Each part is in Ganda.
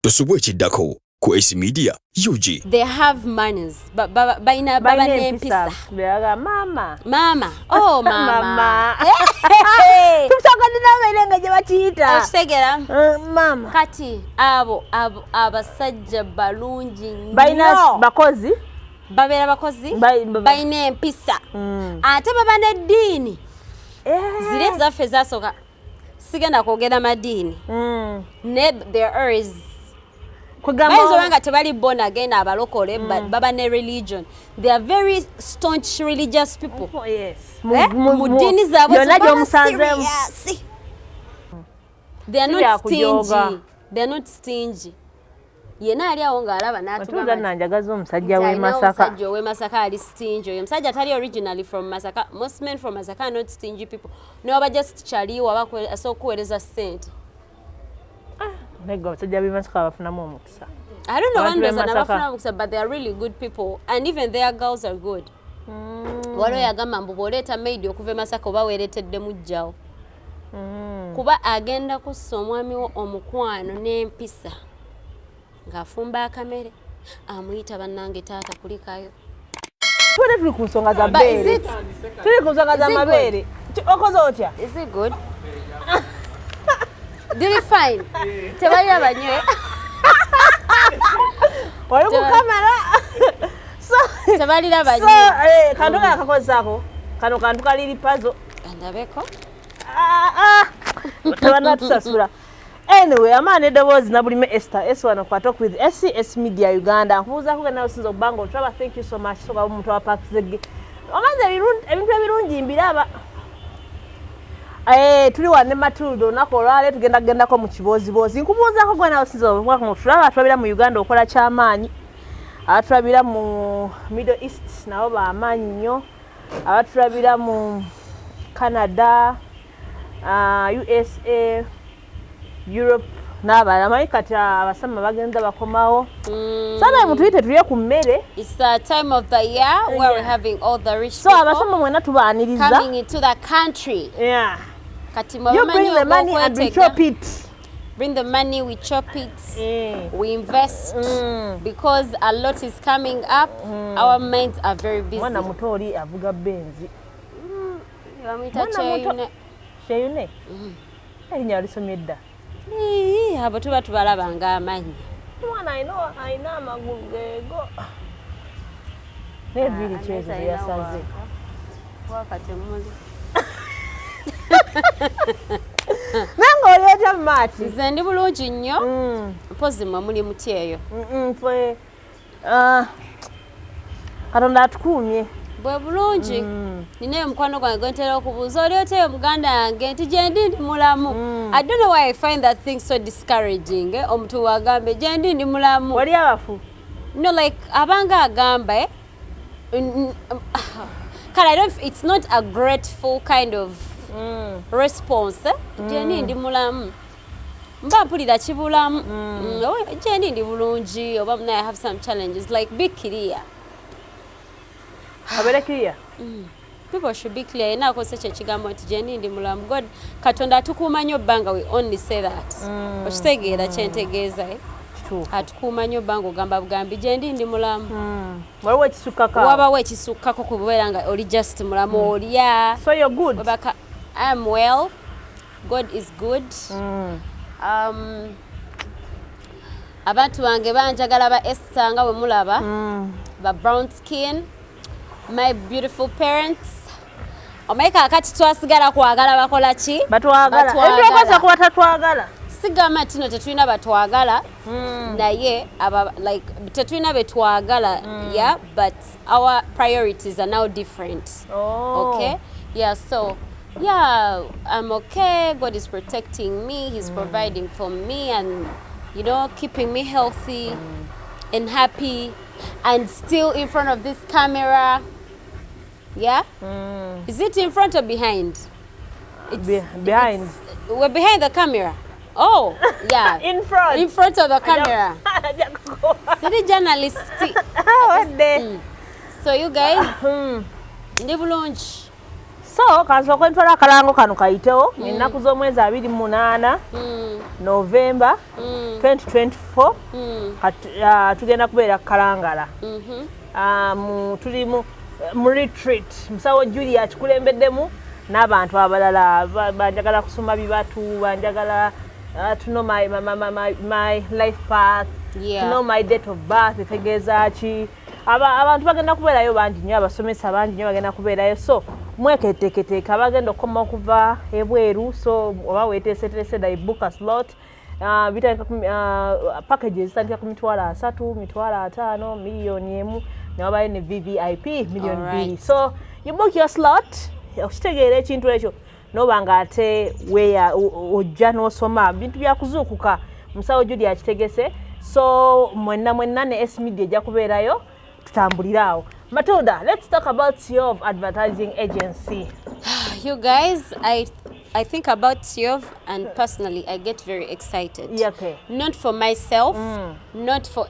Tosubwe chiddako ku AC Media UG. They have manners. Baina baba nempisa. Mama. Mama. Oh mama. Mama. Tumsagadina belenga je bachiyita. Okitegera? Mama. Kati abo abasajja balungi nnyo. Baina bakozi. Babera bakozi. Baina empisa. Ate baba n'eddiini. Zile zaffe zasoka. Sigenda kwogera madiini. There is Kugamba tebali born again abalokole but baba ne religion. They are very staunch religious people. Oh, yes. Mudini zabo serious. They are not stingy. They are not stingy. Yena ali awo ngaalaba n'atuma nanjagaza omusajja we Masaka. Omusajja we Masaka ali stingy. Oyo musajja tali originally from Masaka. Most men from Masaka are not stingy people. No, but just chaliwo abakuweereza ssente. I don't know when there's another but they are really good people and even their girls are good. Walo yagamba mbuboleta maid okuva Masaka oba weeretedde mujjawo. Kuba agenda kussa omwami wo omukwano n'empisa ng'afumba akamere amuyita bannange taata kulikayo. Tuli ku nsonga za bbeere. Tuli ku nsonga za mabeere. Okoze otya? Is it good? Did it fine? Tebali abanywe. Wali ku kamera. So tebali abanywe. So kantu kakozako. Kano kantu kaliri puzzle. Andabeko. Tabana tusasula. Anyway, amane Ebibozi na bulime Esther S1 kwa talk with SCS Media Uganda. Nkuza kuga nayo sinzo bango. Traba, thank you so much. So ba muntu wa Park Zege. Omanze ebintu ebirungi mbiraba. Tuli wane Matildo nakolale tugenda ko mu kibozibozi nkubuuza ko gwe nawo sinzo kwa kumutulaba atwabira mu Uganda okola kyamaanyi atwabira mu Middle East nabo ba amaanyi nnyo atwabira mu Canada USA Europe n'abalala manyi kati abasama bagenza bakomawo sana mutuyite tuliye ku mmere. It's the time of the year where we're having all the rich people abasama mwena tubaaniriza coming into the country. Yeah. You bring the money and we chop it. Bring the money, we chop it, we invest because a lot is coming up. Our minds are very busy. Mwana mutori avuga benzi. Yamita Cheyune. Erinya lisomedda. Abo tuba tubalabanga amanyi. Mwana aina amagugego. Nebiri chezo yasaze. Wakati muli. Nango oleta mati. Nze ndi bulungi nnyo. Mpozi muli muti eyo. Fwe Katonda atukumye. Bwe bulungi. Ninaye mukwano gwange gwentera okubuuza oli oteyo muganda yange nti gye ndi mulamu. I don't know why I find that thing so discouraging. Omuntu wagambe gye ndi mulamu. Wali abafu? No, like abanga agamba it's not a grateful kind of response. Gye ndi mulamu. Mba mpulira kibulamu. Gye ndi bulungi oba I have some challenges. Like be clear. Abere clear? People should be clear. Ina akose kye kigambo nti gye ndi mulamu. God Katonda atukuuma nnyo bbanga we only say that. Okitegeera kyentegeeza atukuuma nnyo bbanga ogamba bugambi gye ndi mulamu. Waliwo ekisukkako. Wabawo ekisukkako ku bubeera nga oli just mulamu olya. So you're good? I am well. God is good. Abantu bange banjagala ba Esther nga bwe mulaba. Ba brown skin. My beautiful parents. Omeka akati twasigala kwagala bakola ki? Batwagala. Ebyokoza kuba tatwagala. Sigama tino tetulina batwagala. Naye like tetulina betwagala. Yeah, but our priorities are now different. Okay? Yeah, so yeah, I'm okay. God is protecting me. He's providing for me and keeping me healthy and happy and still in front of this camera. Yeah? Is it in front or behind? It's behind. We're behind the camera. Oh, yeah. In front. In front of the camera. City journalist. So you guys, ndi bulungi. So kansooka ntwala akalango kano kayitewo ennaku z'omwezi 28 November 2024 tugenda kubeera Kalangala. Tuli mu retreat musawo Julia akikulembeddemu n'abantu abalala banjagala kusoma bibatu banjagala to know my life path, to know my date of birth, etegeeza ki abantu bagenda kubeerayo bangi nnyo abasomesa bangi nnyo bagenda kubeerayo so mweketeeketeeka abagenda okukoma okuva ebweru so oba weeteeseteese dda book a slot packages zitandika ku $3,000, $5,000, miliyoni emu newabayo ne VVIP miliyoni 2 so you book your slot okitegeera ekintu ekyo noba nga ate weya ojja n'osoma bintu byakuzuukuka musawo Judy akitegese so mwenna ne S Media ejja kubeerayo tutambuliraawo. Matilda, let's talk about your advertising agency. You guys, I think about Siov and personally I get very excited. Yeah, okay. Not for myself, not for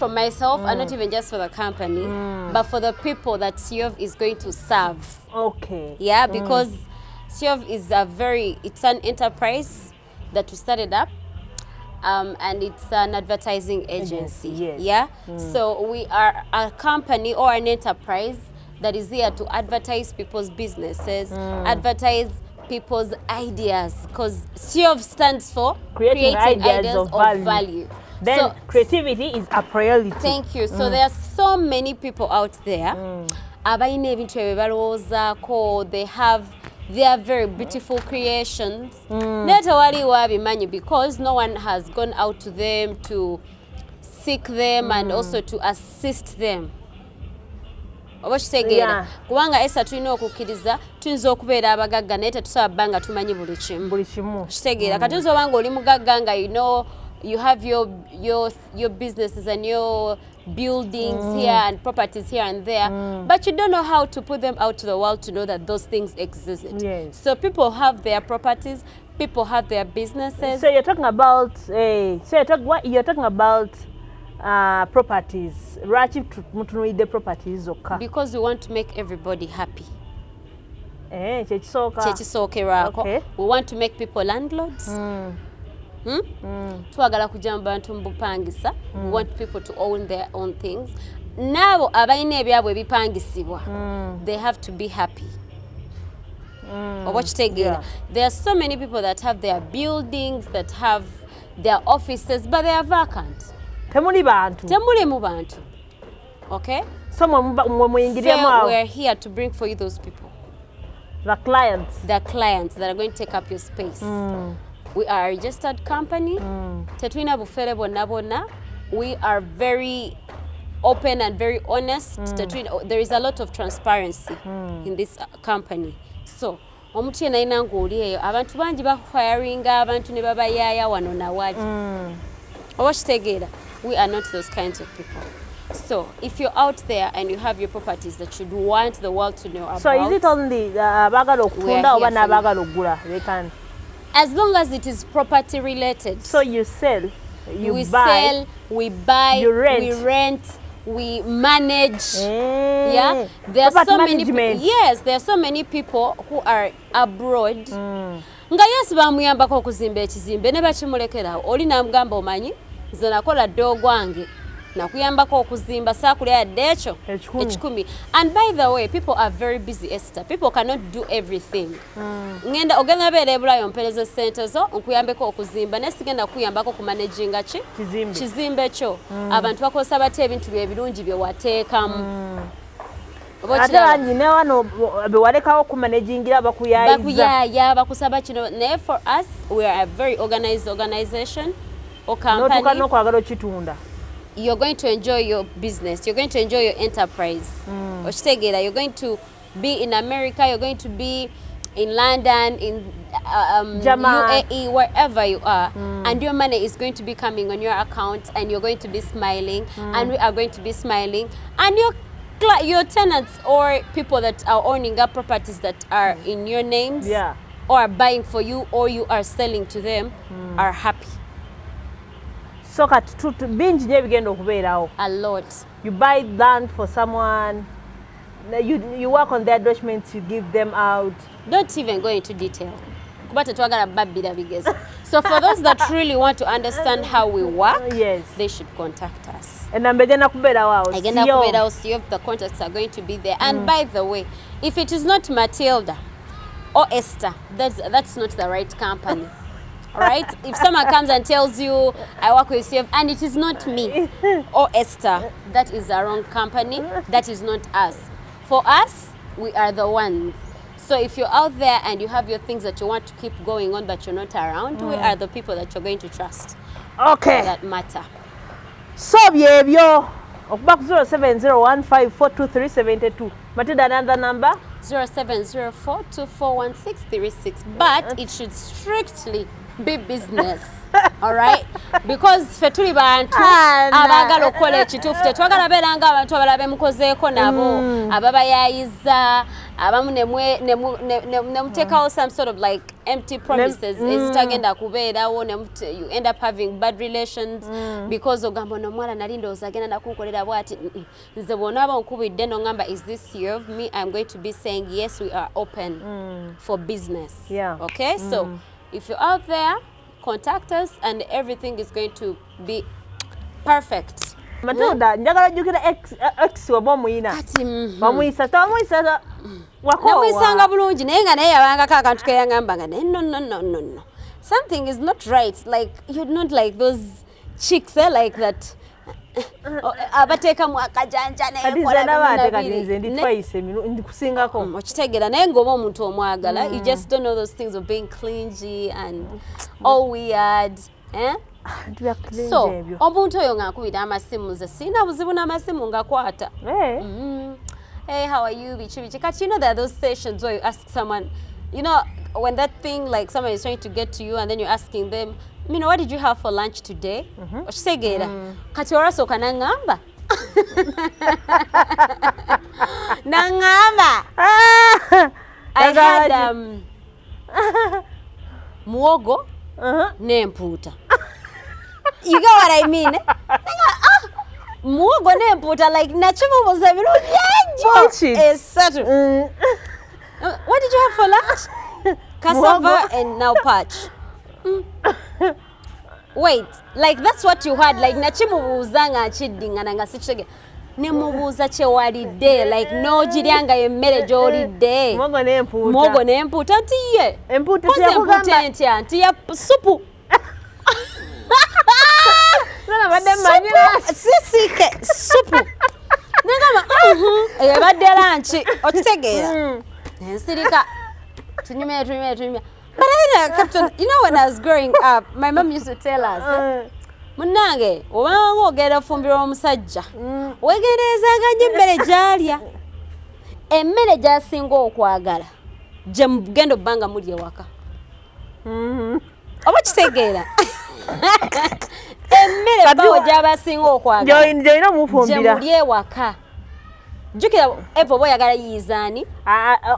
myself and not even just for the company, but for the people that Siov is going to serve. Okay. Yeah, because Siov is it's an enterprise that we started up. And it's an advertising agency. Yes. Yeah. So we are a company or an enterprise that is here to advertise people's businesses, advertise people's ideas, because CIOV stands for creating ideas of value. Then so, creativity is a priority. Thank you. So there are so many people out there. They are very beautiful creations. Because no one has gone out to them to seek them and also to assist them. Kubanga esa tulina okukkiriza tuyinza okubeera abagagga naye tetusaba bbanga tumanyi buli kimu. Kitegeera kati oyinza obanga oli mugagga nga you have your businesses and your buildings here and properties here and there, but you don't know how to put them out to the world to know that those things exist. Yes. So people have their properties, people have their businesses. So you're talking about properties. Properties. Because we want to make everybody happy. Okay. We want to make people landlords. Twagala kujja mu bantu mbupangisa. We want people to own their own things. Nabo abalina ebyabwe ebipangisibwa, they have to be happy. There are so many people that have their buildings, that have their offices, but they are vacant. Temuli mu bantu. Okay? So we're here to bring for you those people. The clients that are going to take up your space. We are a registered company. Tetwina bufere bonna. We are very open and very honest. There is a lot of transparency in this company. So, omutu yena ina ngoli eyo abantu bangi bahiringa abantu ne babayaya wano na wali. Obakitegeera, we are not those kinds of people. So, if you're out there and you have your properties that you want the world to know about. So, is it only abagala okutunda oba n'abagala okugula? They can. As long as it is property related. So you sell, we buy, you rent. We rent, we manage. Yeah, there are so many. There are so many people who are abroad. Nga yes bamuyambako okuzimba ekizimbe ne bakimulekerawo. Oli namugamba omanyi nze nakola ddo gwange nakuyambako okuzimba saakulya yadde ekyo ekikumi. And by the way, people are very busy, Esther. People cannot do everything. Ngenda ogenda beera ebulayo mpereze ssente zo nkuyambeko okuzimba naye sigenda kuyambako kumanaginga kizimbe kyo. Abantu bakozesa batya ebintu ebirungi bye wateekamu. Ate bangi ne wano bewalekawo kumanagingira bakuyaya bakusaba kino naye for us we are a very organized organization or company. N'okwagala okitunda. You're going to enjoy your business. You're going to enjoy your enterprise. You're going to be in America. You're going to be in London, in UAE, wherever you are. And your money is going to be coming on your account and you're going to be smiling. And we are going to be smiling. And your tenants or people that are owning up properties that are in your names or are buying for you or you are selling to them are happy. So bingi nyo ebigenda okubeerawo. A lot. You buy land for someone, you work on their documents, you give them out. Don't even go into detail. So for those that really want to understand how we work, yes, they should contact us. And the contacts are going to be there. And by the way, if it is not Matilda or Esther, that's not the right company. All right? If someone comes and tells you, I work with CF, and it is not me or Esther, that is the wrong company. That is not us. For us, we are the ones. So if you're out there and you have your things that you want to keep going on but you're not around, we are the people that you're going to trust. Okay. That matter. So, yeah, back 0701542372. Matilda, another number? 0704241636. But it should strictly be business. All right? Because fetuli bantu abagala okola ekituufu tetwagala beera nga abantu abalala bemukozeeko nabo ababayayiza abamu nemuteekawo some sort of like empty promises ezitagenda kubeerawo you end up having bad relations because ogamba ono omwala nali ndowooza agenda nakunkolera bwati nze bw'onaaba onkubidde nongamba is this year of me I'm going to be saying yes we are open for business. Okay, so if you're out there, contact us and everything is going to be perfect. Matilda, njagala jukira ex wabomuyina. Bamuyisa wakowa. Nawisanga bulungi naye nga naye yabangako akantu keyangambanga no. Something is not right. Like you're not like those chicks like that. Abateekamu akajanja okitegeera naye ng'oba omuntu omwagala you just don't know those things of being clingy and all weird. So omuntu oyo ng'akubira amasimu nze sina buzibu n'amasimu ngakwata. Hey, how are you? Bichi. Kati, you know there are those sessions where you ask someone, you know, when that thing like someone is trying to get to you and then you're asking them, you know, what did you have for lunch today? Okisegeera. Kati orasoka nangamba. Nangamba. I had muogo n'empuuta. You get what I mean? Muogo n'empuuta like nakimubuuza birungi ennyo. What did you have for lunch? Cassava and now patch. Wait, like that's what you had, like nachimubuuza nga nkiddingana nga sikitegera nemubuuza kyewalidde like nogiryanga emmere gy'olidde muwogo n'empuuta nti ye empuuta entya nti ya supu sisike supu nagamba ebadde lanchi okitegeera ensirika tunyumya. But I Captain, you know when I was growing up, my mom used to tell us, Munange, obanga ogenda fumbira omusajja, wegerezanga nnyo emmere gy'alya. Emmere gy'asinga okwagala, gye mugenda obbanga muli ewaka. Oba kitegeera? Emmere bawo gy'abasinga okwagala. Gy'olina omufumbira. Gye muli ewaka. Jukira epo boyagala yizaani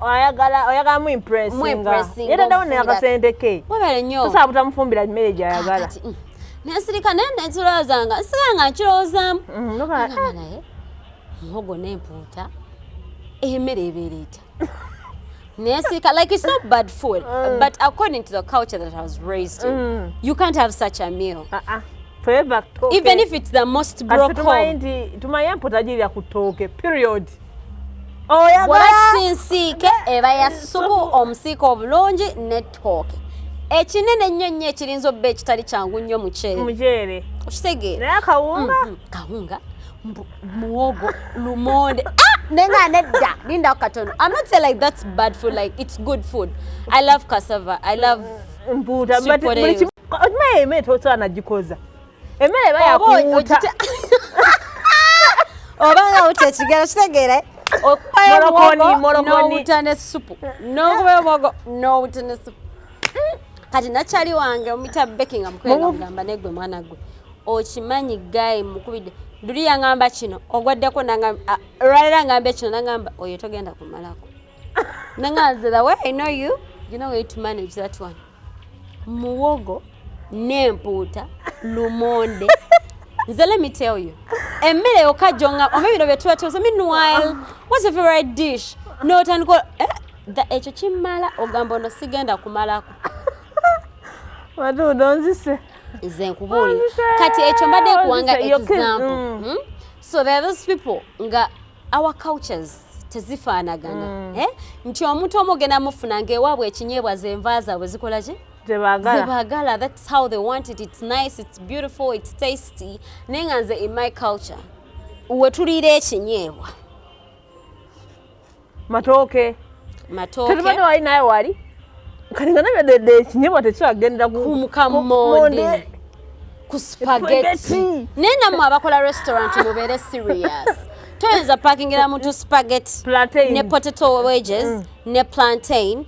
oyagala mu impressinga era ndawo ne akasente ke wabale nnyo sasa butamufumbira emmere gy'ayagala nesirika nenda ensirozanga nsiganga nkirowoozamu naye muhogo n'empuuta emmere ebeereeta nesirika like it's not bad food but according to the culture that I was raised in you can't have such a meal. Forever, even if it's the most broke home. Tumaya empuuta girya ku ttooke period. Bwasinsiike eba ya supu omusiika obulungi n'ettooke. Ekinene ennyo ekirinza obba ekitali kyangu nnyo muceere. Okitegeera? Naye kawunga? Kawunga, muwogo, lumonde. Nenga nedda, linda katono. I'm not saying like that's bad food, like it's good food. I love cassava. I love mpuuta. Okimanyi emmere tosobola nagikoza. Emmere eba yakuwuuta. Obanga utekigera kitegeera n'owuuta ne supu n'okuba omwogo n'owuuta ne supu. Kati nakyali wange omuyita baking amukwega mugamba negwe mwana gwe okimanyi gayi mukubidde luli yangamba kino ogwaddeko nangamba lwalera ngambe kino nangamba oyo togenda kumalako nanganze the way I know you know way to manage that one. Muwogo n'empuuta lumonde nze let me tell you emmere okajjonga omubiro bye tuba tuuze meanwhile what's your favorite dish n'otandika ekyo kimmala ogamba ono sigenda kumalako Matuudo nzise nze nkubuulira kati ekyo mbadde kuwanga example so there are those people nga our cultures tezifaanagana nti omuntu omu ogenda mufuna ng'ewaabwe ekinyeebwa zenva zaabwe zikola ki zebagala that's how they want it it's nice it's beautiful it's tasty naye nga nze in my culture we tuliira ekinyeebwa matooke tetubadde wali naye wali kati nga nabyo ekinyeebwa tekibagendera kumukamonde ku spaghetti naye nammwe abakola restaurant mubeere serious toyinza pakingira muntu spaghetti ne potato wedges ne plantain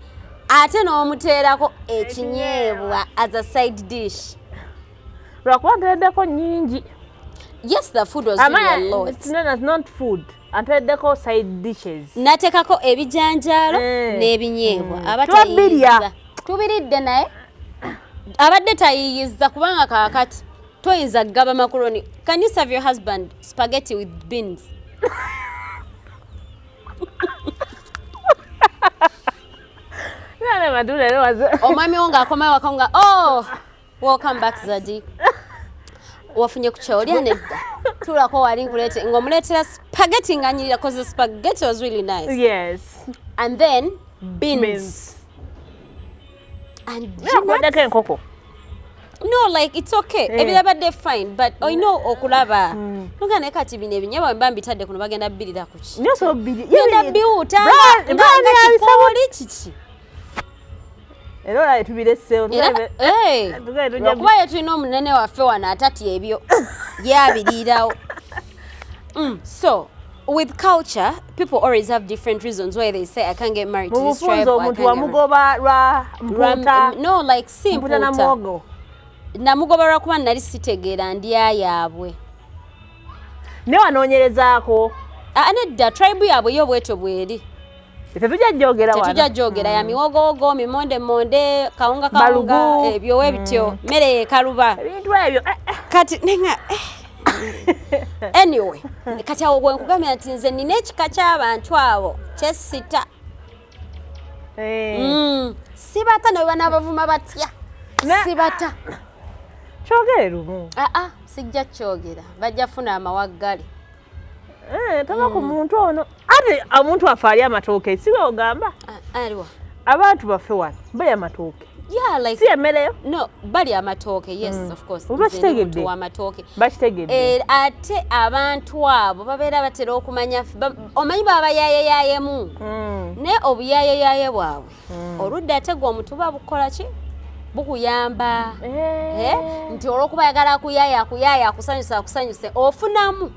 ate n'omuteerako ekinyeebwa as a side dish lwakuba nteereddeko nnyingi yes the food was really a lot it's not food anteereddeko side dishes nateekako ebijanjaalo n'ebinyeebwa tubiridde naye abadde tayiyiza kubanga kaakati toyinza gaba macaroni can you serve your husband spaghetti with beans omwami wo ng'akomayo waka nga welcome back Zadi wafunye ku kyolya nedda tulako wali nkuleete ng'omuleetera spaghetti ng'anyirira because the spaghetti was really nice yes and then beans. And enkoko no like it's okay ebirabadde fine but I know okulaba nogane kati bino ebinyeebwa mba mbitadde kuno bagenda bbirira ku ki nyoso bbiri yenda biwuta nga kiki era olaba tubiresseewo lwakuba ye tulina omunene waffe wano atati ebyo yabiriirawo so with culture people always have different reasons why they say I can't get married to this tribe or I can't get no like simple namugoba lwakuba nali sitegeera ndya yaabwe ne wanoonyerezaako nedda tribe yaabwe yo bwetyo bweri tetujja jogera ya miwogowogo mimonde kawunga ebyo webityo mmere ekaluba ebintu ebyo kati nenga anyway kati awo gwe nkugambira nti nze nina ekika ky'abantu abo kyesita sibata ne banabavuma batya sibata kyogere lumu sijja kyogera bajja funa amawaggali taba ku muntu ono ate omuntu afe ali amatooke siwe ogamba aliwa abantu baffe wano bali amatooke si emmereyo no bali amatooke yes of course bakitegedde bakitegedde ate abantu abo babeera batera okumanya omanyi baba yaayeyayemu naye obuyaayeyaaye bwabwe oludda ate gwe omutuba bukola ki bukuyamba nti olw'okuba yagala akuyaaya akusanyuse ofunamu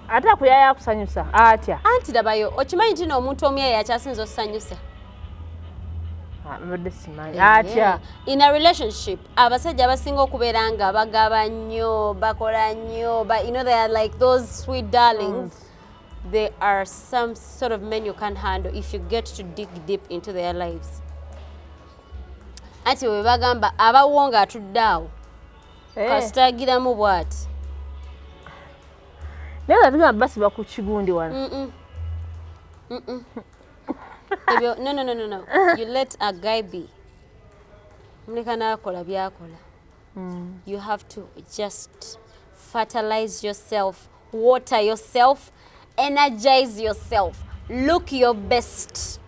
ate akuyaaya akusanyusa atya anti labayo okimanyi nti n'omuntu omuyaaya akyasinza osanyusa atya in a relationship abasajja abasinga okubeera nga bagaba nnyo bakola nnyo but you know they are like those sweet darlings there are some sort of men you can't handle if you get to dig deep into their lives ati bwe bagamba abawo nga atudde awo kasitagiramu bw'ati naye nga tugamba basiba ku kigundi wano no you let a guy be muleka naakola byakola you have to just fertilize yourself water yourself energize yourself look your best.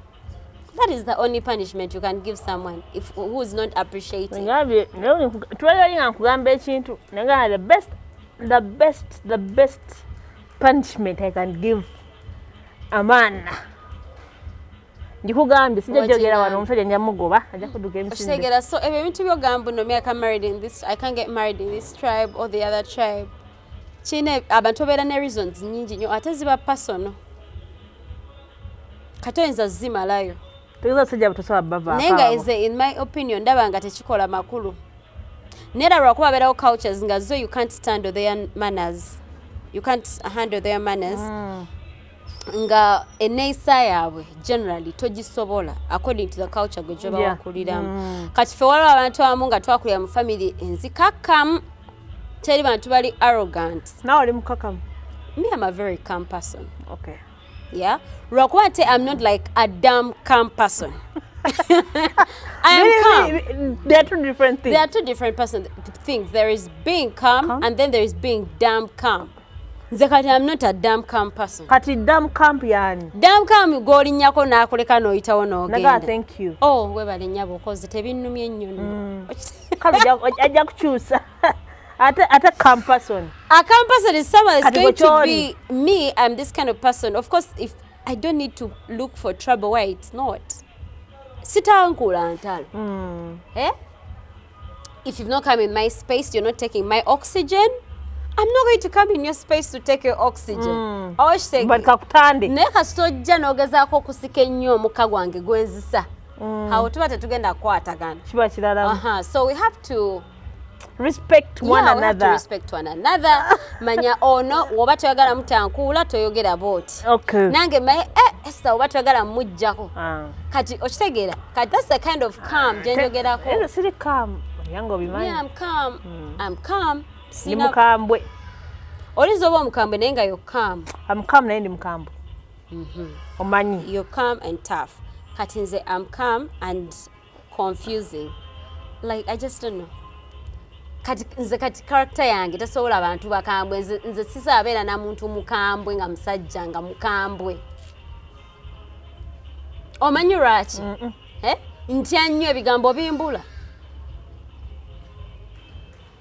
That is the only punishment you can give someone who is not appreciating. The best punishment I can give a man. Ndikugambye sijja jogera wano omusajja njamugoba ajja kuduka emisinde. Otegera so ebintu byogamba no me I can't get married in this tribe or the other tribe. Chine abantu beera ne reasons nyingi nnyo ate ziba personal. Katoyinza zimalayo. Nenga is in my opinion ndaba nga tekikola makulu. Nera lwakuba beerawo cultures nga zo you can't stand their manners. You can't handle their manners. Nga eneeyisa yaabwe generally togisobola according to the culture gwe gye bawakuliramu. Kati ffe waliwo abantu abamu nga twakulira mu family enzikakkamu teri bantu bali arrogant. Nawe oli mukakamu. Me, I'm a very calm person. Okay. Yeah? Rakwate, I'm not like a damn calm person. I am calm. They are two different things. They are two different things. There is being calm, and then there is being damn calm. Zekati, I'm not a damn calm person. Kati damn calm yani. Damn calm goli nyako na kuleka no itawo no genda. Naga, thank you. Oh, webale nyabo cause tebinnumye nnyo. Kalu ajja kuchusa. At a calm person. A calm person is someone that's going to be me. I'm this kind of person. Of course, if I don't need to look for trouble where it's not. Sitankula antalo. Eh? If you've not come in my space, you're not taking my oxygen. I'm not going to come in your space to take your oxygen. But kakutande. Neka stojja nogezaako okusika ennyo omukka gwange gwenzisa. Awo tuba tetugenda kukwatagana. Kiba kirala. So we have to respect one another. We have to respect one another. Manya ono woba toyagala mutankuula toyogera boti. Okay. Nange Esther woba toyagala mujjako. Kati okitegeera. Kati that's the kind of calm gyenjogerako. Era siri calm. Yango bimanyi. Yeah, I'm calm. I'm calm. Ni mukambwe. Olizo oba omukambwe naye nga you're calm. I'm calm naye ndi mukambwe. Omanyi. You're calm and tough. Kati nze I'm calm and confusing. Like I just don't know. Kati character yange tasobola abantu bakambwe nze sisabeera na muntu mukambwe nga musajja nga mukambwe. Omanyi lwaki? Ntya nnyo ebigambo bimbula.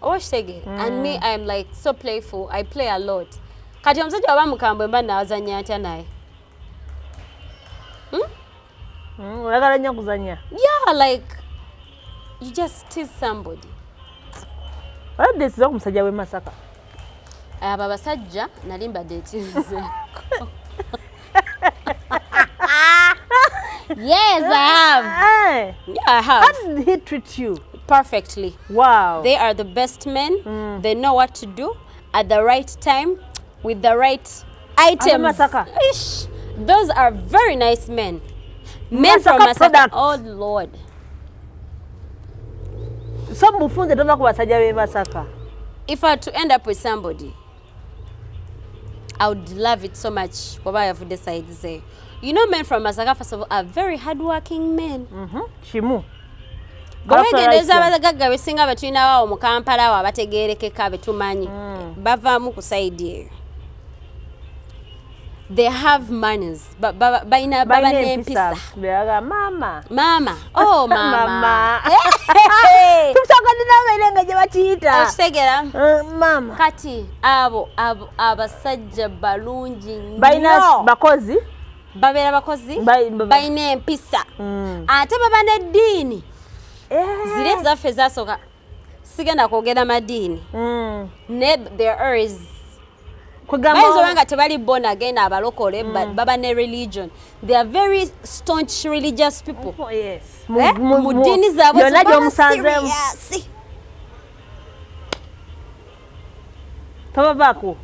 And me, I'm like so playful. I play a lot. Kati omusajja waba mukambwe mba nawazanya atya naye. Oyagala nnyo kuzanya. Yeah, like you just tease somebody. Olabudde omusajja w'e Masaka. Abo abasajja nali mbaddeetize. Yes, I have. Yeah, I have. How did he treat you? Perfectly. Wow. They are the best men. They know what to do at the right time with the right items. Ish, those are very nice men. Men from Masaka. Oh Lord. So mufunze tova ku basajja b'e Masaka. If I had to end up with somebody, I would love it so much. What I have decided to say. You know, men from Masaka, first of all, are very hardworking men. Shimu. Bwegendeeza abagagga besinga betulina awo mu Kampala awo abategeerekeka betumanyi bavaamu ku side eyo. They have manners. Baina baba n'empisa. Mama. Mama. Oh, mama. Tusagadde n'abaire gye bakiyita. Okitegera? Mama. Kati abo abasajja balungi nnyo. Baina bakozi. Babeera bakozi. Baina empisa. Ate baba n'eddiini. Zile zaffe zasooka sigenda kwogera madiini. There is bayinza tebali born again abalokole but baba ne religion. They are very staunch religious people. Yes. Mu ddiini zaabwe yonna gy'omusanzeemu. Tobavaako.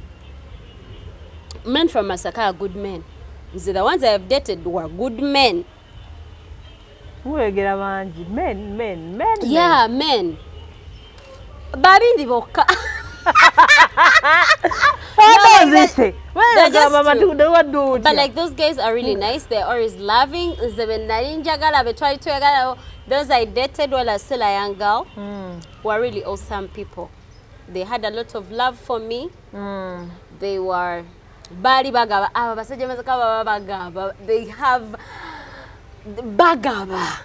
Men from Masaka are good men. The ones I have dated were good men. Muwegera bangi. Men. Yeah, men. Babindi bokka. But like those guys are really nice. They're always loving. Those I dated while I was still a young girl were really awesome people. They had a lot of love for me. They were bali bagaba. They have bagaba.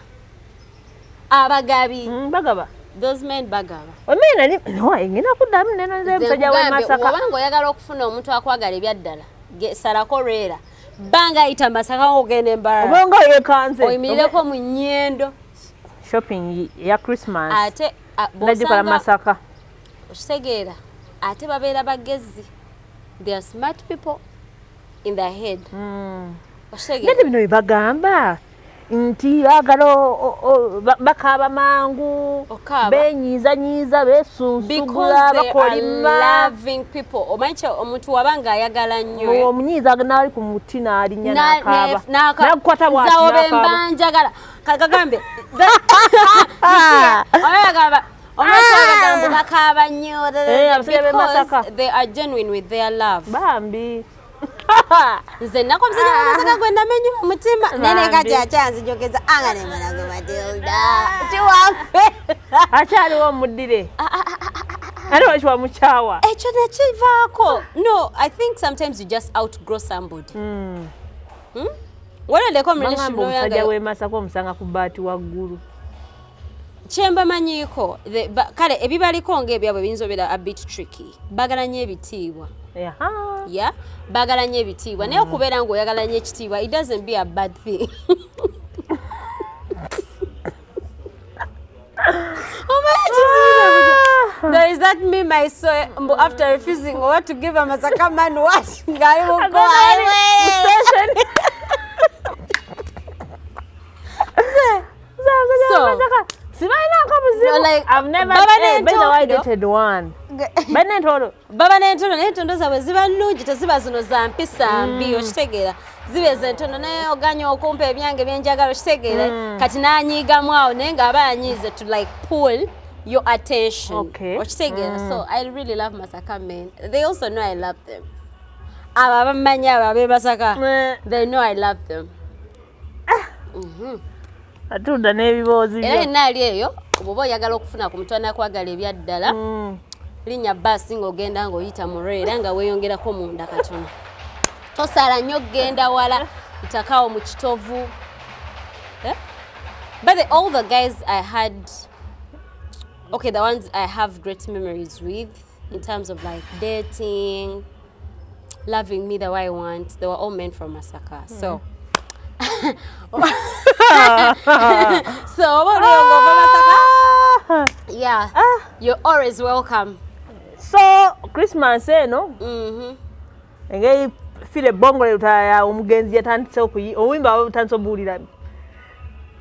Abagabi. Bagaba. Those men bagaba. Ngina kuddamu neno nze musajja w'e Masaka. Obanga oyagala okufuna omuntu akwagala ebyaddala salako lwera banga ayita Masaka ogenda embala obanga yeekanze oyimirireko mu nnyendo shopping ya Christmas ate nagikola Masaka okitegeera ate babeera bagezi. They are smart people in their head. Nete bino bibagamba nti bagala bakaaba mangu benyiizanyiiza besunsugula bakolima loving people. Omanyi omuntu wabanga ayagala nnyo omunyiiza n'ali ku muti n'alinnya n'akaaba n'akukwata bw'ati n'akaaba nzawuba mbanjagala kagagambe because they are genuine with their love. Bambi. Nze nako msenya masaka gwenda menyu mutima nene kati achanzi jokeza anga ne manago Matilda chiwafe achali wa mudire ari wachwa muchawa echo nachivako. No, I think sometimes you just outgrow somebody. Wala leko relation no yanga we masaka omusanga kubati waggulu chemba manyiko kale ebibaliko ngebyabwe binzobera a bit tricky bagala nye ebitiibwa. Yeah, bagala nye ebitiibwa naye okubeera ngo oyagala nye ekitiibwa, it doesn't be a bad thing. There is that meme I saw after refusing what to give a masaka man what guy will go away. So, like, I've never been dated one. Baba n'entondo zaabwe ziba nnungi teziba zino za mpisa mbi okitegeera zibe entono naye oganya okumpa ebyange byenjagala okitegeera kati n'anyiigamu awo naye ng'aba yanyiize to like pull your attention. Okitegeera. So I really love masaka men. They also know I love them. Abo abamanyi abo ab'e Masaka, they know I love them. Atunda n'ebibozi byo. Era naali eyo oba oyagala okufuna ku mutwana kwagala ebyaddala linnya basi ng'ogenda ng'oyita mu era nga weeyongerako munda katono. Tosala nnyo genda wala itakaawo mu kitovu. But all the guys I had, okay, the ones I have great memories with in terms of like dating, loving me the way I want, they were all men from Masaka. So yeah, you're always welcome. So Christmas eno engeri file bongo lutaya omugenzi yatandise okuyi owimba abutandise obuulira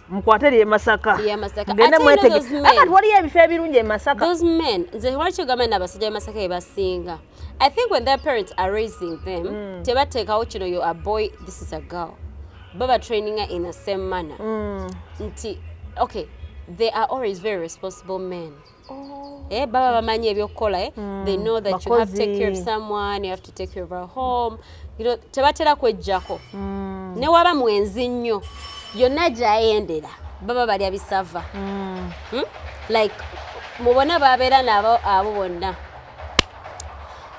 mukwateri e Masaka. Yeah, Masaka. Genda mwetege. Aka twali ebife ebirungi e Masaka. Those men, nze lwaki gamba abasajja e Masaka ebasinga. I think when their parents are raising them, tebateekawo kino you're a boy, this is a girl. Baba training her in the same manner. Okay, they are always very responsible men. Baba bamanyi ebyokukola they know that you have to take care of someone, you have to take care of our home. You know, tebatera kwejjako. Ne waba mwenzi nnyo yonna gyayendera baba bali abisava. Like mubona babeera nabo abo bonna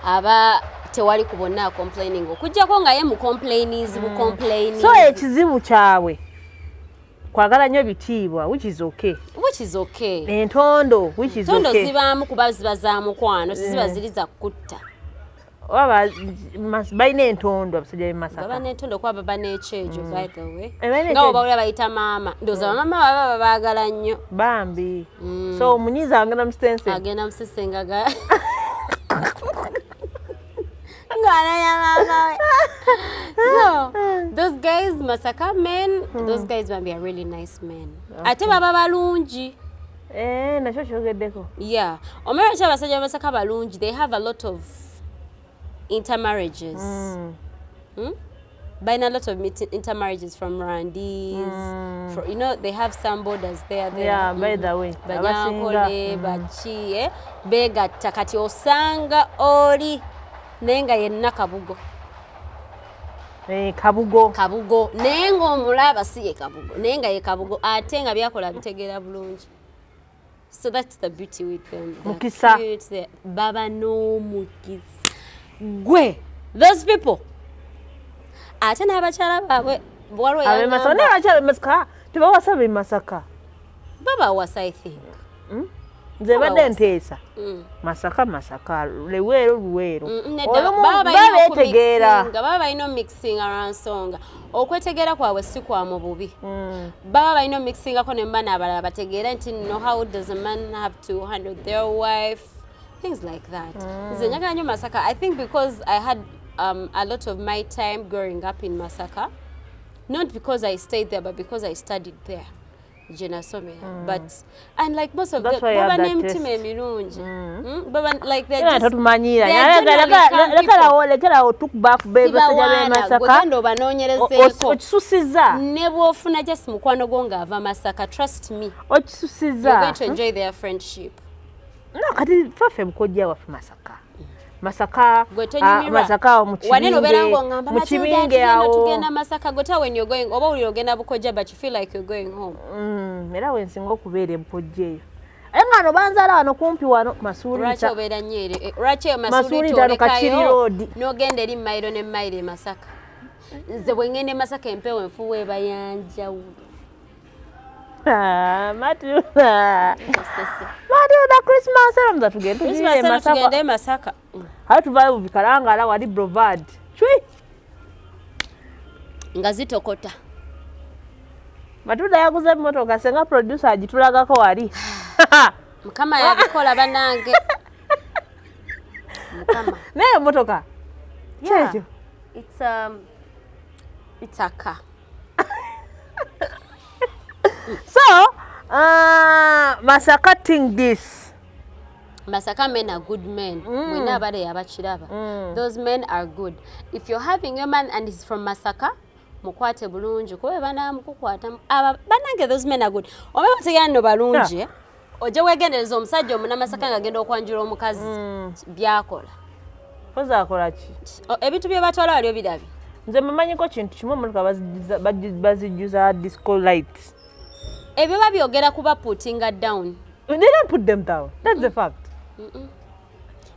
aba tewali kubona complaining okujjako nga ye mu complaining. So ekizibu kyawe kwagala nnyo bitiibwa which is okay. Entondo which is okay. Entondo zibaamu kuba ziba za mukwano ziba ziri za kutta. Waba balina entondo abasajja b'e Masaka. Baba n'entondo kwa baba n'ekyejo by the way. Nga obawulira bayita maama. Ndowooza bamama baba baagala nnyo. Bambi. So omunyiiza agenda musitense. Agenda musisengaga. So those guys Masaka men, those guys might be a really nice men. Ate baba balungi. Nakyo kyogeddeko. Yeah. Omera kya basajja Masaka balungi, they have a lot of intermarriages. Buying a lot of intermarriages from Rwandese. You know, they have some borders there. Yeah, by the way. Banyankole, bachi, begatta kati osanga oli nenga yenna kabugo. Kabugo. Nenga omulaba si ye kabugo. Nenga ye kabugo. Ate nga byakola bitegeera bulungi. So that's the beauty with them. Mukisa. Baba no mukisa. Gwe. Those people. Ate n'abakyala baabwe bwalwo ya Masaka. Ne abakyala Masaka tebawasa be Masaka. Baba wasa I think. Nze badde nteesa. Masaka luweero. Baba balina mixing around songa. Okwetegeera kwabwe si kwa mu bubi. Baba balina mixingako ne mbana abalala bategeera nti no, how does a man have to handle their wife, things like that. Nze njagala nnyo Masaka. I think because I had a lot of my time growing up in Masaka, not because I stayed there but because I studied there. But and like most of them, Baba named him Emirunji. Baba like they're just lekera took back baby Masaka. Never ofuna just mukwano gonga ava Masaka. Trust me. You're going to enjoy their friendship. No kati fafe mukojja wa masaka. Masaka masaka mu kibinge awo tugenda masaka gota when you're going oba uli ogenda bukojja but you feel like you're going home. Era wensinga okubeera mukojjeyo. Engano banzala wano kumpi wano masuri. Racha obera nyere. Racha masuri tolekayo. Nogenda eri mailo ne maile masaka. Nze bwengene masaka empewe mfuwe bayanja. Matuna Christmas era tugende masaka. Hayo tuvayo vikaranga ala wali brovard. Chui. Ngazitokota. Matunda yaguze motoka senga producer agitulagako wali. Mukama yabikola banange. Mukama. Nayo motoka. Yeah. It's a car. So, Masaka think this. Masaka men are good men. Those men are good. If you're having a man and he's from Masaka, mukwate bulungi kuba bana mukukwata banange those men are good. Omema tegano balungi. Oje wegendereza omusajja omuna Masaka ngagenda okwanjula omukazi byakola. Koza akola ki? Ebitu bye batwala wali obidabi. Nze mmanyi ko kintu kimu omuntu bazijuza disco lights. Ebyo babyogera kuba putting down. They don't put them down. That's the fact.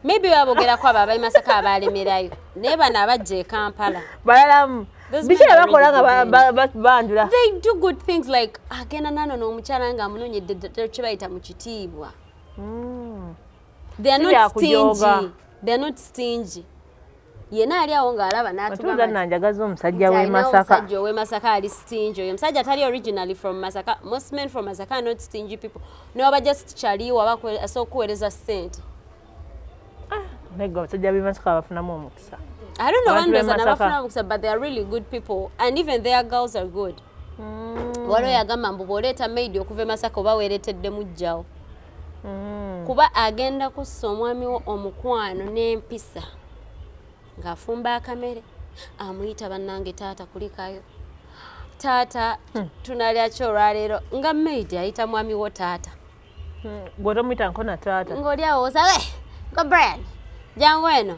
Maybe babogera kwa baba Masaka abalemerayo. Neba nabajje Kampala. Bayalamu. Bishira bakolanga banjula. They do good things like agenda nano n'omukyala nga amunonyedde kyebayita mu kitiibwa. They are not stingy. They are not stingy. Yena ali awo ng'alaba n'atuma. Atuza nanjagaza omusajja we Masaka. Omusajja we Masaka ali stingy. Oyo omusajja tali originally from Masaka. Most men from Masaka are not stingy people. No, but just chaliwa bakuweereza ssente. Nego omusajja we Masaka bafunamu omukisa. I don't know when there's another mukisa, but they are really good people. And even their girls are good. Walo yagamba mbu boleeta maid okuva Masaka oba weeretedde mujjawo. Kuba agenda kussa omwami wo omukwano n'empisa. Ngafumba akamere amuyita bannange taata kulikayo taata tunalya kyo olwaleero nga maid ayita mwami wo taata gw'otomuyita nkona taata ng'olyawo osawe nga Brian jangu eno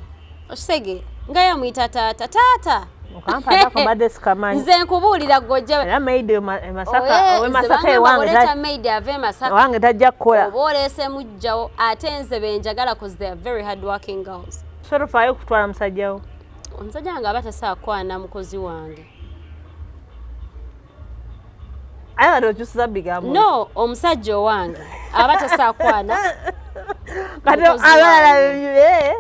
osege nga yamuyita taata taata okampatako mbadde sikamanyi nze nkubuulira ggojja era maid Masaka owe Masaka ewange maid ave Masaka wange tajja kukola oba oleese mujjawo ate nze benjagala cause they are very hard working girls. Sorofaayo kutwala musajjawo. Omusajja wange aba tasaakwana mukozi wange. Ayo ndokyusiza bigambo. No, omusajja wange aba tasaakwana. Kati abalala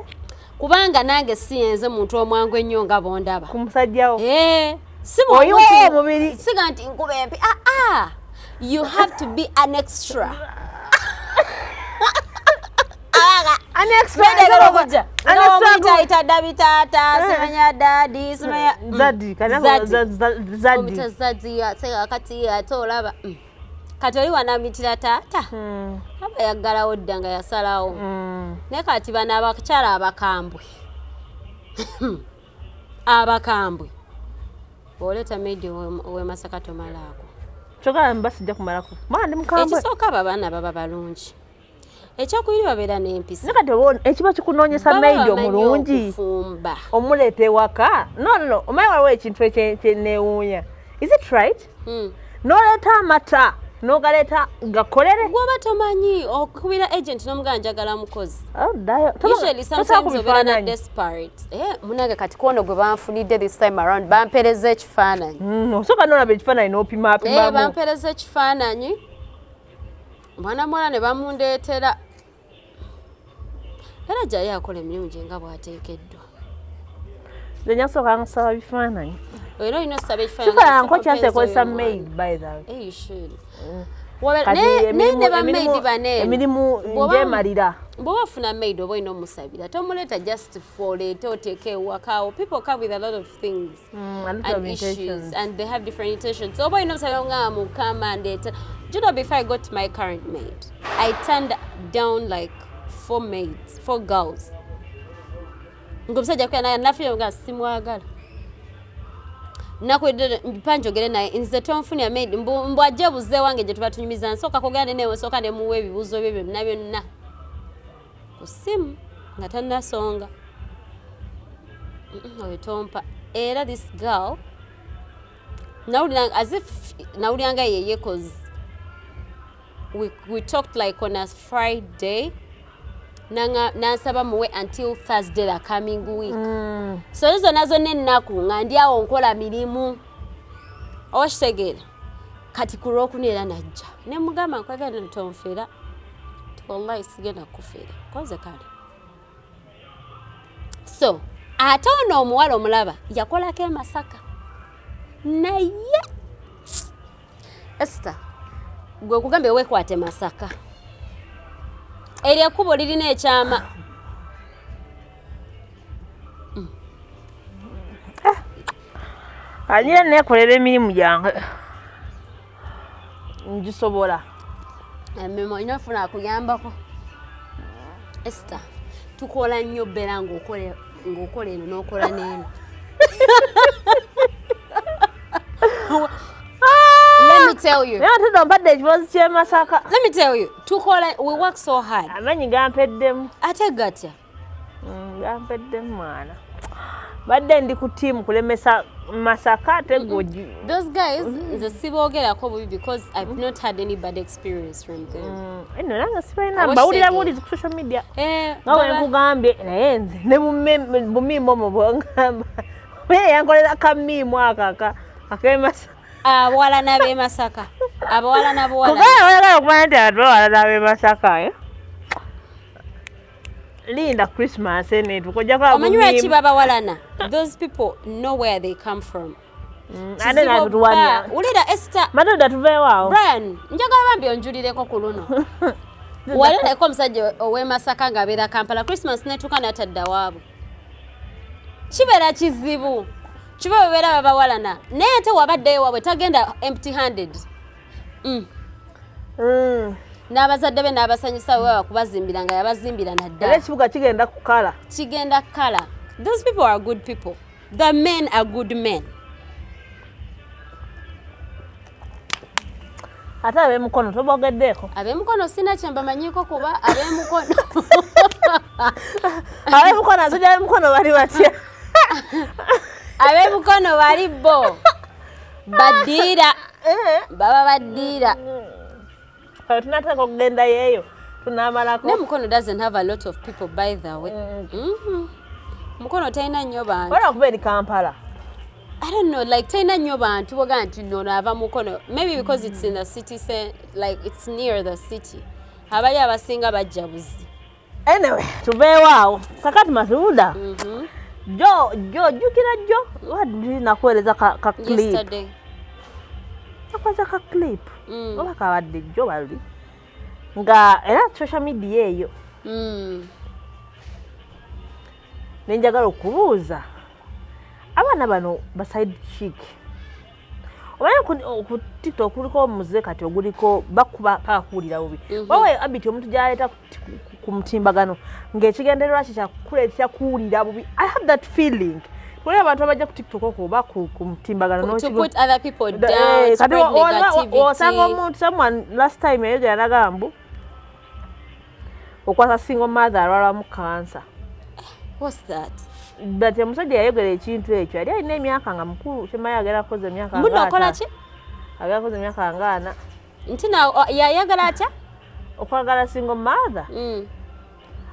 kubanga nange siyenze muntu omwangu ennyo nga bondaba. Ku musajjawo. Si oyo omubiri. Siga nti nkuba empi. You have to be an extra. Unexpected. Daddy, Zaddy, Zaddy, kati atolaba. Katoli wanamitira taata. Aba yaggalawo dda nga yasalawo. Ne kati bana abakyala abakambwe. Abakambwe. Boleta maid we Masaka tomalaako. Kyogala mbasijja kumalako. Mwana mukambwe. Ekisooka babaana baba balungi. Ekyokubiri babeera n'empisa. Nakati ekiba kikunoonyesa maid omulungi omuleeta ewaka. No. Omanyi waliwo ekintu ekyeneewuunya. Is it right? N'oleeta amata n'ogaleeta gakolere. Gw'oba tomanyi okubira agent n'omugamba njagala mukozi. Usually sometimes obeera na desperate. Munange kati kwono gwe banfunidde this time around bampereza ekifaananyi. Osooka n'olaba ekifaananyi n'opimapimamu. Bampereza ekifaananyi. Mwana muwala ne bamundeetera. Era gyali akola emirimu gye nga bw'ateekeddwa. Nze nyasooka nsaba bifaananyi. Era olina osaba ekifaananyi. Kikola nko kyasekozesa maid by the way. You should. Ne ba maid bane. Emirimu gyemalira. Bw'oba ofuna maid oba olina omusabira. Tomuleeta just for leete oteeke ewaka. People come with a lot of things and issues and they have different intentions. Oba olina omusabira nga mukama ndeeta. Do you know, before I got my current maid, I turned down like 4 girls. Ngomsajja kwa nafika nga simwagala. Nakwedde mpanjogere naye nze tonfunya maid mbwajja buze wange gye tuba tunyumiza nsoka kuganda newe soka ne muwe ebibuzo bye byonna byonna. ku ssimu nga tannasonga oyo tompa era this girl nawuliranga yeye cause we talked like on a Friday nansaba muwe until Thursday the coming week so izo nazo nennaku nga ndi awo nkola mirimu owakitegeera kati ku Lwokuna era najja ne mugamba nkwagala ntonfeera wallahi sigenda kufeera koze kale so ate ono omuwala omulaba yakolako e Masaka naye Esther gwe kugambe weekwate Masaka eryo ekkubo lirina ekyama anyira neekolera emirimu gyange ngisobola emirimu olina ofuna akuyambako Esther tukola nnyo bera ng'okola eno n'okola n'eno let me tell you mpadde ekibozi ky'e Masaka let me tell you we work so hard amenyi gampeddemu ate gatya gampeddemu mwana badde ndi ku tiimu kulemesa Masaka ate goji those guys nze siboogerako bubi because I've not had any bad experience from them eno nange sibalina mbawulira bulizi ku social media nga bwe nkugambye naye nze ne bumiimu omwo bwongamba oye yankolera kamiimu akaka ak'e abawala n'ab'e Masaka abawala n'abawala oyagala okumanya nti abawala n'ab'e Masaka linda Christmas eneetu kojja kwa omanyi lwaki babawalana those people know where they come from ate natutuwania ulira Esther madoda tuveewaawo Brian njagala bambi onjulireko ku luno walireko omusajja ow'e Masaka ng'abeera Kampala Christmas netuuka n'atadda waabwe kibeera kizibu kiba bebeera babawalana naye ate wabaddeyo waabwe tagenda empty handed n'abazadde be n'abasanyusa we bakubazimbira nga yabazimbira naddala era ekibuga kigenda kukala those people are good people the men are good men ate ab'emukono tobogeddeeko ab'emukono sina kyembamanyiiko kuba ab'emukono ab'emukono asajja ab'emukono bali batya ab'emukono bali bo baddiira baba baddiira tunateeka okugenda yeeyo tunamalako Mukono doesn't have a lot of people by the way Mukono talina nnyo bantu wala okuba eri Kampala I don't know like talina nnyo bantu boga nti nono ava Mukono maybe because it's in the city like it's near the city abali abasinga bajja buzi anyway tubeewaawo kakati matuuda jo jukira jo wadde nakuweereza ka clip yesterday nakwaza ka clip oba kabadde jo bali nga era social media eyo nenjagala okubuuza abaana bano baside chick omanyi ku TikTok kuliko omuze kati oguliko bakuba pakuwulira bubi wawe abiti omuntu gyaleeta ku mutimbagano ng'ekigendererwa kyakuwulira bubi I have that feeling kuli abantu abajja ku TikTok okuba ku mutimbagano to put other people down spread negativity osanga omuntu someone last time yayogera nagambu okwasa single mother alwalamu cancer what's that but omusajja yayogera ekintu ekyo yali alina emyaka nga mukulu kyemaye agera koze emyaka muno okola ki agera koze emyaka ngaana nti yayagala atya okwagala single mother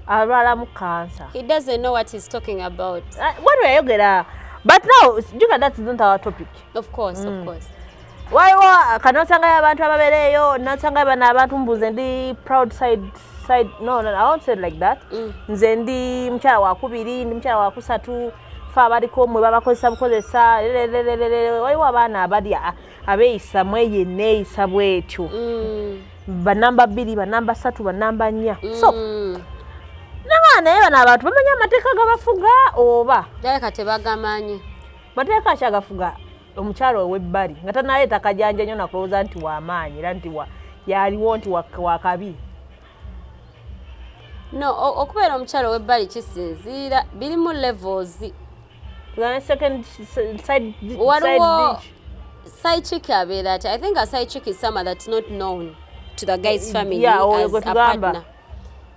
alwalamu cancer he doesn't know what he's talking about what yayogera but now that's not our topic of course waliwo kanosangayo abantu ababeereeyo nasangayo bano abantu mbuze ndi proud side no I won't say it like that nze ndi mukyala wakubiri ndi mukyala wakusatu fe abaliko mwe babakozesa bukozesa waliwo abaana abali abeeyisa mweyo neeyisa bwetyo banamba 2 banamba 3 banamba 4 so naye bano abantu bamanya amateeka gabafuga oba daleka tebagamanyi mateeka ki agafuga omukyalo ow'ebbali nga tanaleeta kajanja nnyo nakulowooza nti w'amaanyi era nti yaliwo nti wakabi no okubeera omukyalo ow'ebbali kisinziira birimu levels waliwo side chick abeera ati I think a side chick is someone that's not known to the guy's family as a partner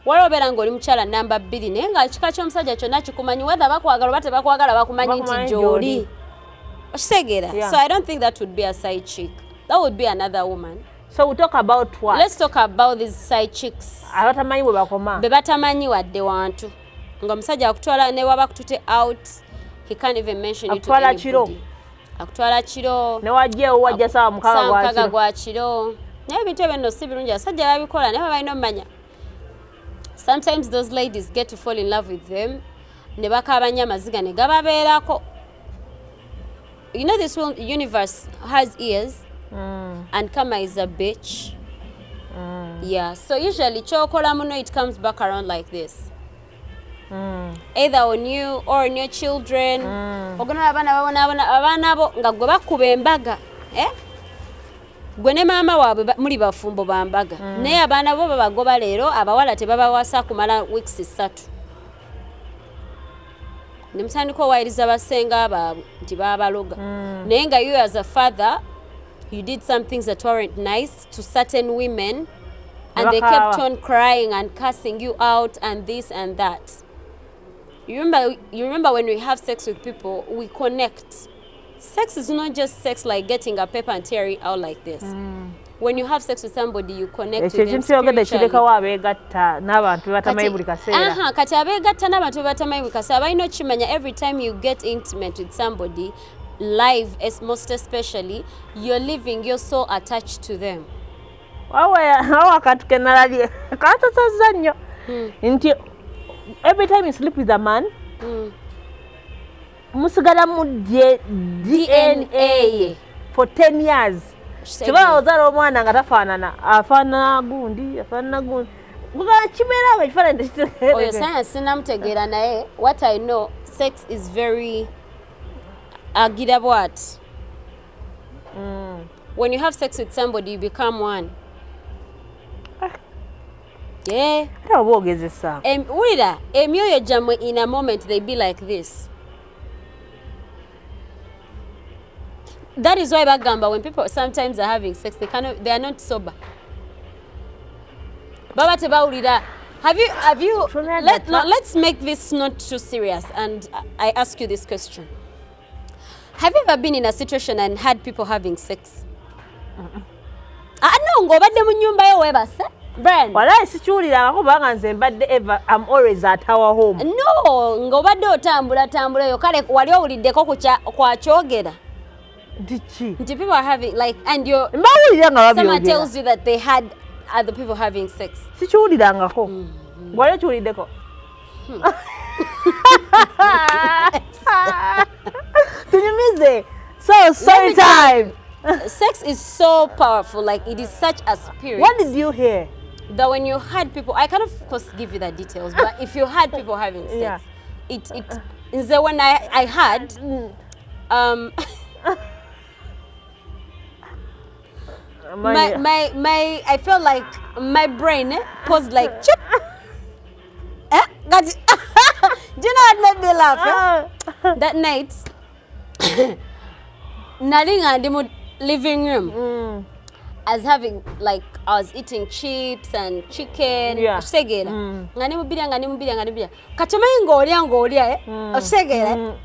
Walobera ng'oli mukyala namba 2 naye nga kika ky'omusajja kyonna kikumanyi whether bakwagala oba tebakwagala bakumanyi nti gy'oli. Okitegeera? So I don't think that would be a side chick. That would be another woman. So we talk about what? Let's talk about these side chicks. Abatamanyi bwe bakoma. Be batamanyi wadde wantu. Nga omusajja akutwala ne waba kutute out, he can't even mention it to anybody. Akutwala kiro. Ne wajjeewo wajja saawa mukaga gwa kiro. Naye ebintu ebyo nno si birungi abasajja babikola naye balina omumanya. Sometimes those ladies get to fall in love with them. Ne bakaabanya amaziga ne gababeerako. You know this universe has ears. And Kama is a bitch. Yeah, so usually chokola muno it comes back around like this. Either on you or on your children. Ogona abana abo nga gwe bakuba embaga. Gwe ne maama waabwe muli bafumbo bambaga. Naye abaana bo babagoba leero abawala tebabawasa kumala weeks 3. Nemutandika owayiriza basenga baabwe nti babaloga. Naye nga you as a father, you did some things that weren't nice to certain women and they kept on crying and cussing you out and this and that. You remember when we have sex with people, we connect. Sex is not just sex like getting a paper and tear it out like this. When you have sex with somebody, you connect with them spiritually. Kati abegatta n'abantu batamayi buli kaseera balina okimanya every time you get intimate with somebody, live, most especially, you're leaving your soul attached to them. Every time you sleep with a man, musigala mu DNA for 10 years. Chiba ozala omwana nga tafaanana afaanana gundi. Chimera we different. Oh, you're saying sinamutegeera naye. What I know, sex is very agira what? When you have sex with somebody, you become one. Yeah. Ulira, emyoyo jamwe in a moment they be like this. That is why bagamba when people sometimes are having sex, they are not sober. Baba tebaulira. Have you let's make this not too serious and I ask you this question. Have you ever been in a situation and had people having sex? No, ngobadde mu nyumba yo webase. Brand. Wala sichulira kubanga nze mbadde ever I'm always at our home. No, ngobadde otambula yo kale wali owuliddeko kwa kyogera. Ndichi. Nti people are having like and you're someone tells you that they had other people having sex. Sichulirangako. Wali ochuliddeko. Tunyumize. So story time. Sex is so powerful, like it is such a spirit. What did you hear? That when you had people, I can't of course give you the details, but if you had people having sex, it is the one I had. My I felt like my brain was like chip. Got it. Do you know what made me laugh? That night, Nalinga in the living room. I was having like I was eating chips and chicken. Segera. Ngani mubira. Kachamayi ngolia Segera.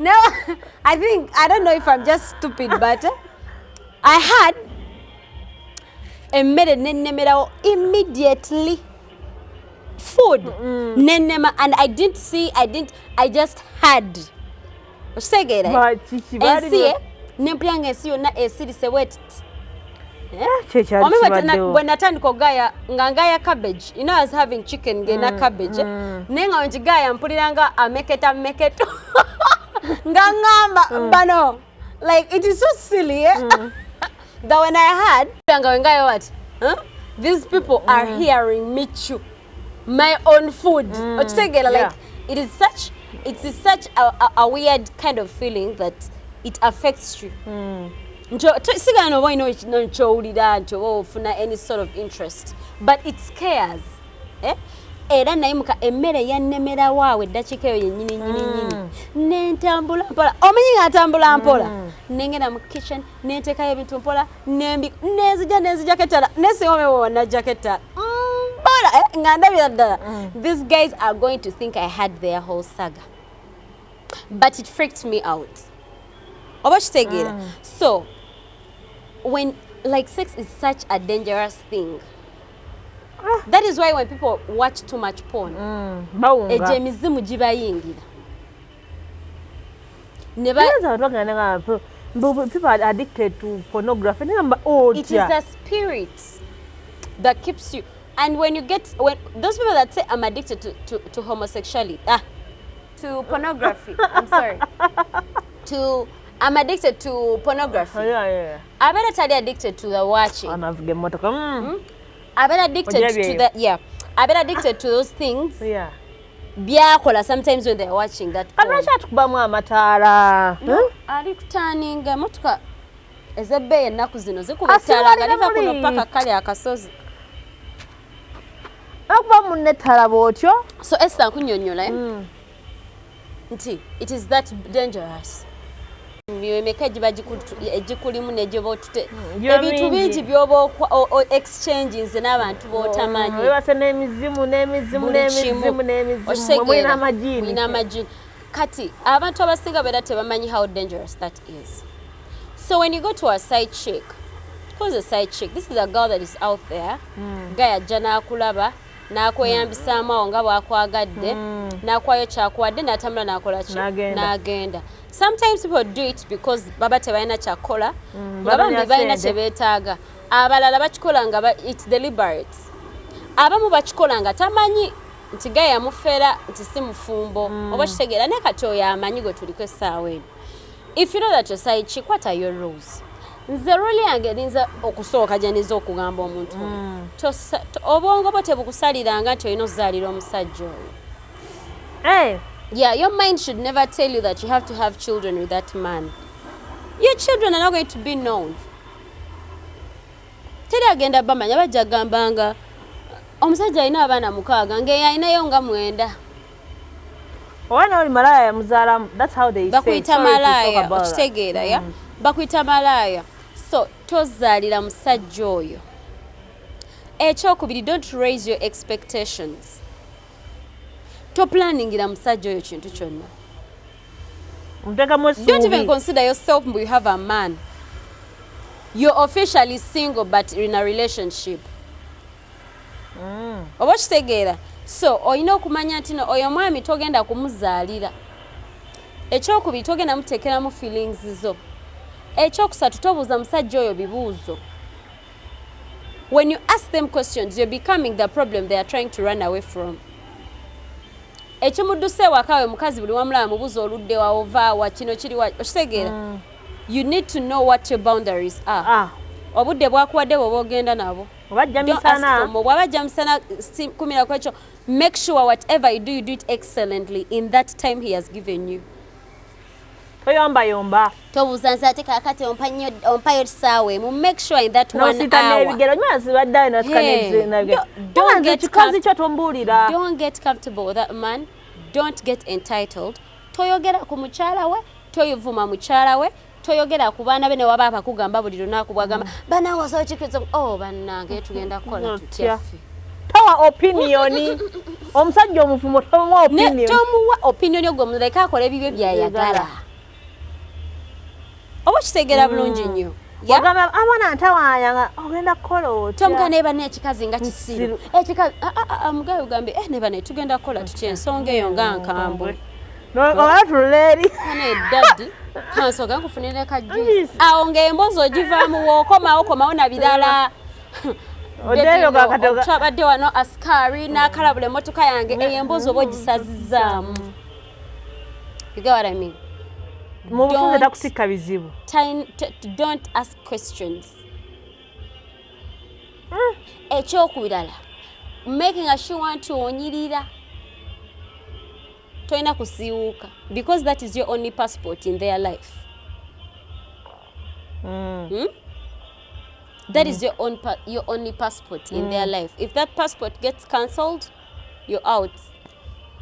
Now I don't know if I'm just stupid, but I had a nennemera immediately food. Nenema and I just had. Segera. And see, nemplyanga esi yonna esirise wet. When natandika ogaya ngaya cabbage, you know I was having chicken ngena cabbage. Nenga njigaya mpuliranga ameketa ngangamba bano. Like it is so silly. That when I had ngaya what? These people are hearing me chew my own food. Like it is such a weird kind of feeling that it affects you. Sigano why no any sort of interest, but it scares. Era naimuka emmere yannemera waawe eddakiika eyo yennyini nentambula mpola omanyi nga ntambula mpola nengenda mu kitchen nenteekayo ebintu mpola nenzija ketala nesinga omwe wonna jaketala mpola these guys are going to think I had their whole saga. But it freaked me out. So, when, like, sex is such a dangerous thing. That is why when people watch too much porn, people are addicted to pornography. It is a spirit that keeps you. And when those people that say I'm addicted to homosexuality, to pornography, I'm sorry, I'm addicted to pornography. I've been totally addicted to the watching. I've been addicted to that. Yeah, I've been addicted to those things. Yeah. Byakola sometimes when they're watching that. Kanacha tukubamu amataala. Ali kutaninga motoka ezebbe ennaku zino zikubetala ngaliva kuno paka kale akasozi. Akuba munne tala botyo. So Esther kunnyonnyola nti it is that dangerous. Emeka ejikulimu nejoba otute ebintu bingi byoba exchange nze n'abantu b'otamanyi webase n'emizimu mwina amagini kati abantu abasinga beera tebamanyi how dangerous that is. So when you go to a side chick, who's a side chick? This is a girl that is out there. Guy ajja n'akulaba n'akweyambisaamu awo nga bw'akwagadde n'akwayo kyakwadde n'atambula n'akola ki n'agenda. Sometimes people do it because baba tebalina kyakola nga bambi balina kye beetaaga. Abalala bakikola nga it's deliberate. Abamu bakikola nga tamanyi nti gaye yamufeera nti si mufumbo oba kitegeera ne kati oyo amanyi gwe tuliko essaawa eno. If you know that your side chick, what are your rules? Nze ruli yange ninza okusooka gye niza okugamba omuntu obwongo bwo tebukusaliranga nti olina okuzaalira omusajja oyo. Yeah, your mind should never tell you that you have to have children with that man. Your children are not going to be known. Teri agenda bamanya bajja gambanga omusajja alina abaana 6 ng'eyo alinayo nga 9. Owana oli malaya yamuzaalamu. That's how they say. Bakuyita malaya okitegeera ya bakuyita malaya. So tozaalira musajja oyo. Ekyokubiri, don't raise your expectations. Toplaningira musajja oyo kintu kyonna. Don't even consider yourself you have a man. You're officially single but in a relationship. Oba kitegeera. So olina okumanya nti oyo mwami togenda kumuzaalira. Ekyokubiri togenda muteekeramu feelings zo. Ekyokusatu tobuuza musajja oyo bibuuzo. When you ask them questions, you're becoming the problem they are trying to run away from. Ekimudduse wakawe mukazi buli wamulaba mubuuza oludde wa ovaawa kino kiri wa okitegeera. You need to know what your boundaries are. Obudde bwakuwadde bw'oba ogenda nabo. Obajja misana. Bw'abajja misana 10 kwekyo, make sure whatever you do it excellently in that time he has given you. Toyomba. Tobuuza nze ate kakati ompayo essaawa emu. Make sure in that 1 hour. Don't get comfortable with that man. Don't get entitled. Toyogera ku mukyala we, toyivuma mukyala we, toyogera ku baana be ne waba bakugamba buli lunaku bwagamba bana wazo kikizo bannange tugenda kukola tutyafe. Towa opinioni. Omusajja omufumo tomuwa opinioni. Tomuwa opinioni ogw'omuleka akola ebibyo byayagala. Oba kitegeera bulungi nnyo. Ogamba amwana ntawanya ogenda kukola otya. Tomuga neba n'ekikazi nga kisiru. Ekikazi mugayo gambe neba ne tugenda kukola tutya ensonga eyo nga nkambwe. Oba tuleeri. Kane daddy kansoga nkufunira ka juice. Awo ng'emboozi ogivaamu w'okomawo na birala. Odeyo kakatoga. Twabadde wano askari n'akalabula emmotoka yange eyo emboozi oba ogisazizzaamu. You get what I mean? Don't ask questions. Ekyokubirala, making sure to onyirira. Toina kusiuka because that is your only passport in their life. That is your only passport in their life. If that passport gets cancelled, you're out.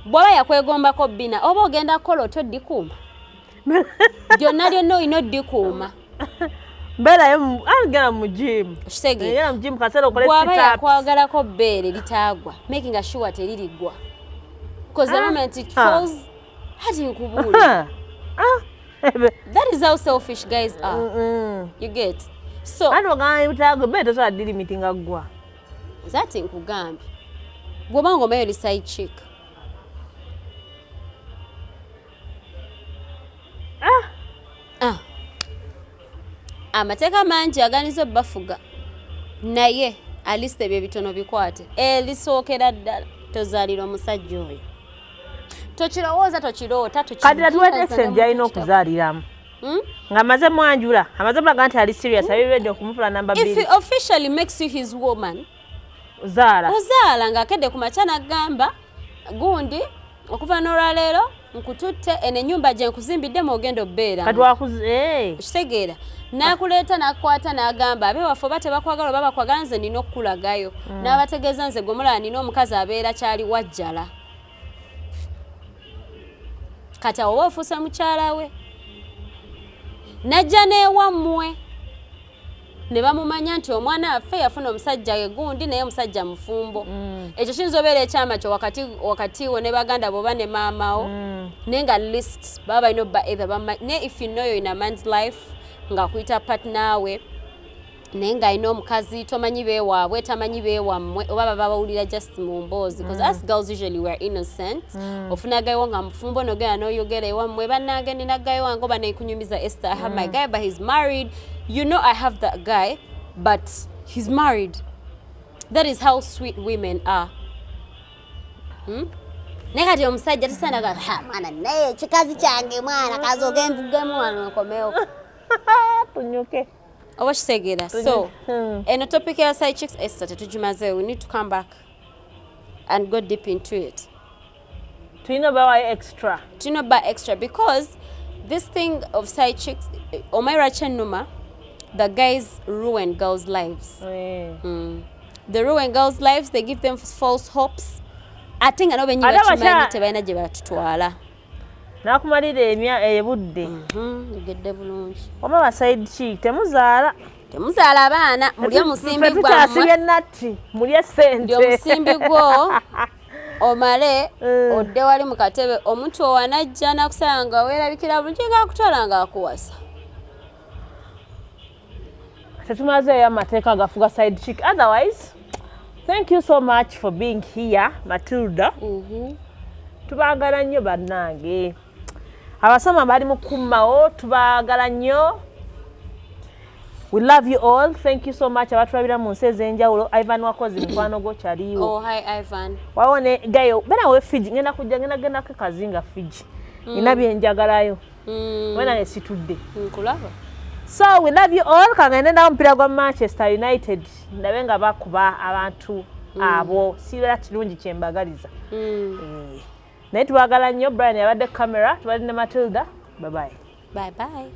Bwaba yakwegombako bina oba ogenda kola otoddi kuuma. Byonna byonna olina oddi kuuma. Mberayo agenda mu gym. Okitegeera. Yera mu gym kasera okole Bw'aba sit-ups. yakwagalako bbeere litaagwa, making sure teririggwa. Because the moment it falls, hati nkubuulira. That is how selfish guys are. You get? So, Ano gani bitago beto so adili meeting agwa. That nkugambye. Gwoba ngomayo li side chick. Amateeka mangi aganiza bafuga. Naye aliste ebyo bitono bikwate. Lisookera ddala tozaalira omusajja oyo. Tokirowooza tokiroota Kati tuwete exchange alina okuzaaliramu. Nga amaze mwanjula. Amaze mulaga nti ali serious. Abibedde okumufula namba 2. If he officially makes you his woman, ozaala ng'akedde ku makya n'agamba gundi okuva n'olwaleero nkututte eno ennyumba gye nkuzimbiddemu ogenda obbeera. Kati wakuze okitegeera. N'akuleeta n'akwata n'agamba abe waffe oba tebakwagala oba bakwagala nze nina okukulagayo. N'abategeeza nze gomulala nina omukazi abeera kyali wajjala. Kati awo ofuuse mukyala we. Najja n'ewammwe. Ne bamumanya nti omwana affe yafuna omusajja we gundi naye omusajja mufumbo. Ekyo kiyinza obeera ekyama kyo wakati wo ne baganda bo oba ne maama wo. Naye nga list baba balina obba either ne if you know you're in a man's life ng'akuyita partner we naye ng'alina omukazi tomanyi beewaabwe tamanyi beewammwe oba baba bawulira just mu mboozi because us girls usually we're innocent. Ofuna gayo nga mufumbo nogenda n'oyogera ewammwe bannange nina gayo wange oba neekunyumiza Esther I have my guy but he's married. You know I have that guy but he's married. That is how sweet women are. Naye kati omusajja tasaanaga mwana naye kikazi kyange mwana kazi ogenvuge mwana okomewo. Tunyuke. Oba kitegeera. So, eno topic ya side chicks Esther tetugimazeewo. We need to come back and go deep into it. Tulina bawa extra. Tulina ba extra because this thing of side chicks, Omaira Chenuma, the guys ruin girls' lives. They ruin girls' lives, they give them false hopes. I think I know when you are tebaina gye batutwala. Nakumalira ebudde. Ogedde bulungi. Oba ba side chick temuzaala. Temuzaala abaana mulye musimbi gwammwe. Tukyasibye natti mulye ssente. Ndi omusimbi gwo omale odde wali mu katebe omuntu owanajja nakusanga nga weerabikira bulungi ng'akutwala ng'akuwasa. Tetumazeeyo amateeka agafuga side chick. Otherwise, thank you so much for being here, Matilda. Tubaagala nnyo bannange. Abasoma bali mu kummawo tubaagala nnyo. We love you all. Thank you so much. Abatulabira mu nsi ez'enjawulo. Ivan wakoze mukwano gwo kyaliwo. Oh, hi Ivan. Wawone gayo bana we Fiji ngenda kujja ngenda kazinga Fiji. Ina byenjagalayo. Wena ne situdde. Nkulaba. So we love you all. Kangende na mpira gwa Manchester United. Ndabe nga bakuba abantu abo. Sibera kirungi kyembagaliza. Naye tubagala nnyo. Brian yabadde camera. Tubadde ne Matilda. Bye bye. Bye bye.